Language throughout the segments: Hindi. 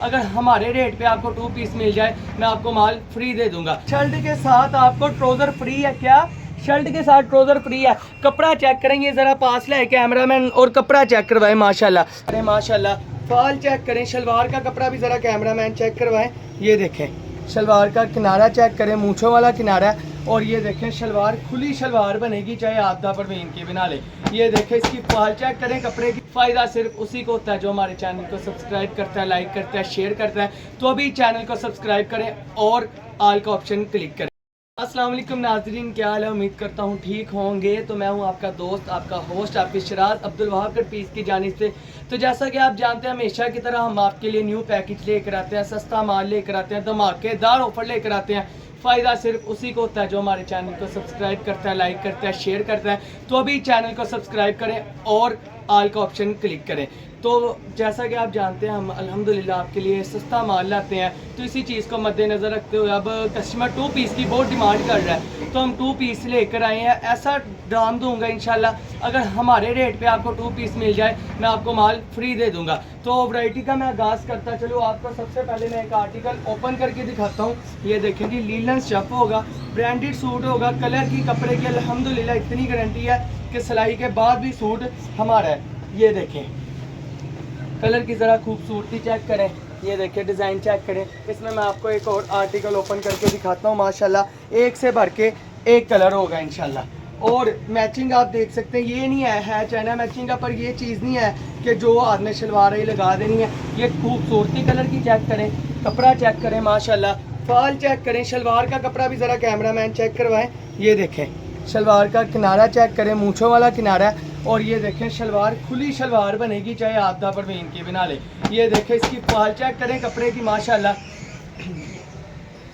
अगर हमारे रेट पे आपको 2 पीस मिल जाए मैं आपको माल फ्री दे दूंगा। शर्ट के साथ आपको ट्राउजर फ्री है। क्या शर्ट के साथ ट्राउजर फ्री है? कपड़ा चेक करेंगे ज़रा पास ले कैमरामैन और कपड़ा चेक करवाएं। माशाल्लाह, अरे माशाल्लाह, फॉल चेक करें। शलवार का कपड़ा भी ज़रा कैमरामैन चेक करवाएं। ये देखें शलवार का किनारा चेक करें, मूँछों वाला किनारा। और ये देखें शलवार खुली शलवार बनेगी चाहे आपदा परवीन की बना ले। ये देखें इसकी फाल चेक करें कपड़े की। फ़ायदा सिर्फ उसी को होता है जो हमारे चैनल को सब्सक्राइब करता है, लाइक करता है, शेयर करता है। तो अभी चैनल को सब्सक्राइब करें और ऑल का ऑप्शन क्लिक करें। अस्सलाम वालेकुम नाज़रीन, क्या हाल है? उम्मीद करता हूँ ठीक होंगे। तो मैं हूँ आपका दोस्त, आपका होस्ट, आपकी शराज अब्दुल वहाब कट पीस की जानिब से। तो जैसा कि आप जानते हैं हमेशा की तरह हम आपके लिए न्यू पैकेज लेकर आते हैं, सस्ता माल लेकर आते हैं, धमाकेदार ऑफर लेकर आते हैं। फ़ायदा सिर्फ उसी को होता है जो हमारे चैनल को सब्सक्राइब करता है, लाइक करता है, शेयर करता है। तो अभी चैनल को सब्सक्राइब करें और ऑल का ऑप्शन क्लिक करें। तो जैसा कि आप जानते हैं हम अल्हम्दुलिल्लाह आपके लिए सस्ता माल लाते हैं। तो इसी चीज़ को मद्देनज़र रखते हुए अब कस्टमर 2 पीस की बहुत डिमांड कर रहा है, तो हम 2 पीस लेकर आए हैं। ऐसा दाम दूंगा इंशाल्लाह, अगर हमारे रेट पे आपको 2 पीस मिल जाए मैं आपको माल फ्री दे दूंगा। तो वैरायटी का मैं आगाज़ करता चलूँ। आपको सबसे पहले मैं एक आर्टिकल ओपन करके दिखाता हूँ। ये देखें जी, लीलन स्टफ होगा, ब्रांडेड सूट होगा, कलर की कपड़े की अल्हम्दुलिल्लाह इतनी गारंटी है कि सिलाई के बाद भी सूट हमारा है। ये देखें कलर की ज़रा खूबसूरती चेक करें। ये देखिए डिज़ाइन चेक करें। इसमें मैं आपको एक और आर्टिकल ओपन करके दिखाता हूँ। माशाल्लाह एक से भर के एक कलर होगा इंशाल्लाह। और मैचिंग आप देख सकते हैं, ये नहीं है चाइना मैचिंग का, पर ये चीज़ नहीं है कि जो आदमी शलवार ही लगा देनी है। ये खूबसूरती कलर की चेक करें, कपड़ा चेक करें, माशाल्लाह फाल चेक करें। शलवार का कपड़ा भी ज़रा कैमरामैन चेक करवाएं। ये देखें शलवार का किनारा चेक करें, मूँछों वाला किनारा। और ये देखें शलवार खुली शलवार बनेगी चाहे आपदा परवीन की बना ले। ये देखें इसकी फाल चेक करें कपड़े की, माशाल्लाह।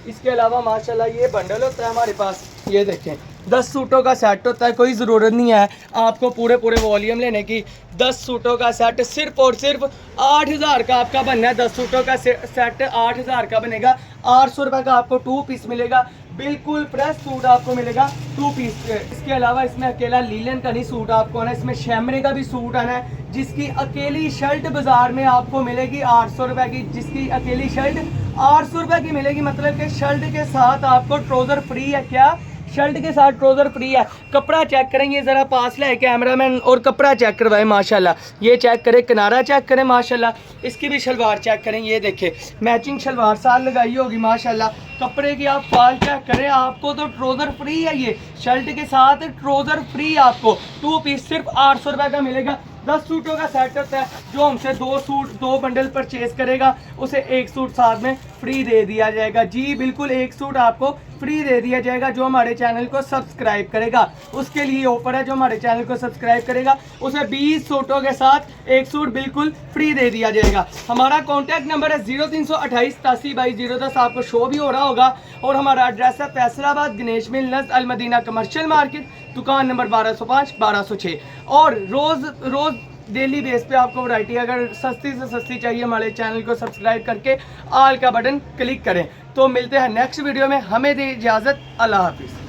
इसके अलावा माशाल्लाह ये बंडल होता है हमारे पास। ये देखें 10 सूटों का सेट होता है। कोई ज़रूरत नहीं है आपको पूरे वॉल्यूम लेने की। 10 सूटों का सेट सिर्फ और सिर्फ 8000 का आपका बनना है। 10 सूटों का सेट 8000 का बनेगा। 800 रुपये का आपको 2 पीस मिलेगा। बिल्कुल फ्रेश सूट आपको मिलेगा 2 पीस। इसके अलावा इसमें अकेला लीलन का नहीं सूट आपको आना है, इसमें शैमरे का भी सूट आना है, जिसकी अकेली शर्ट बाजार में आपको मिलेगी 800 रुपये की। जिसकी अकेली शर्ट 800 रुपये की मिलेगी, मतलब कि शर्ट के साथ आपको ट्राउज़र फ्री है। क्या शर्ट के साथ ट्राउज़र फ्री है? कपड़ा चेक करेंगे ज़रा पास ले कैमरामैन और कपड़ा चेक करवाएं। माशाल्लाह ये चेक करें, किनारा चेक करें, माशाल्लाह इसकी भी शलवार चेक करें। ये देखें मैचिंग शलवार साल लगाई होगी माशाल्लाह। कपड़े की आप फाल चेक करें, आपको तो ट्राउज़र फ्री है। ये शर्ट के साथ ट्राउज़र फ्री आपको 2 पीस सिर्फ 800 रुपये का मिलेगा। 10 सूटों का सेट होता है। जो हमसे 2 बंडल परचेज करेगा उसे 1 सूट साथ में फ्री दे दिया जाएगा। जी बिल्कुल, 1 सूट आपको फ्री दे दिया जाएगा जो हमारे चैनल को सब्सक्राइब करेगा। उसके लिए ऑफर है, जो हमारे चैनल को सब्सक्राइब करेगा उसे 20 सूटों के साथ 1 सूट बिल्कुल फ्री दे दिया जाएगा। हमारा कॉन्टैक्ट नंबर है 0328 872210, आपको शो भी हो रहा होगा। और हमारा एड्रेस है फैसलाबाद गणेश मिल नज़ अल मदीना कमर्शियल मार्केट, दुकान नंबर 1205 1206। और रोज़ डेली बेस पे आपको वैरायटी अगर सस्ती से सस्ती चाहिए, हमारे चैनल को सब्सक्राइब करके ऑल का बटन क्लिक करें। तो मिलते हैं नेक्स्ट वीडियो में। हमें दे इजाज़त, अल्लाह हाफिज़।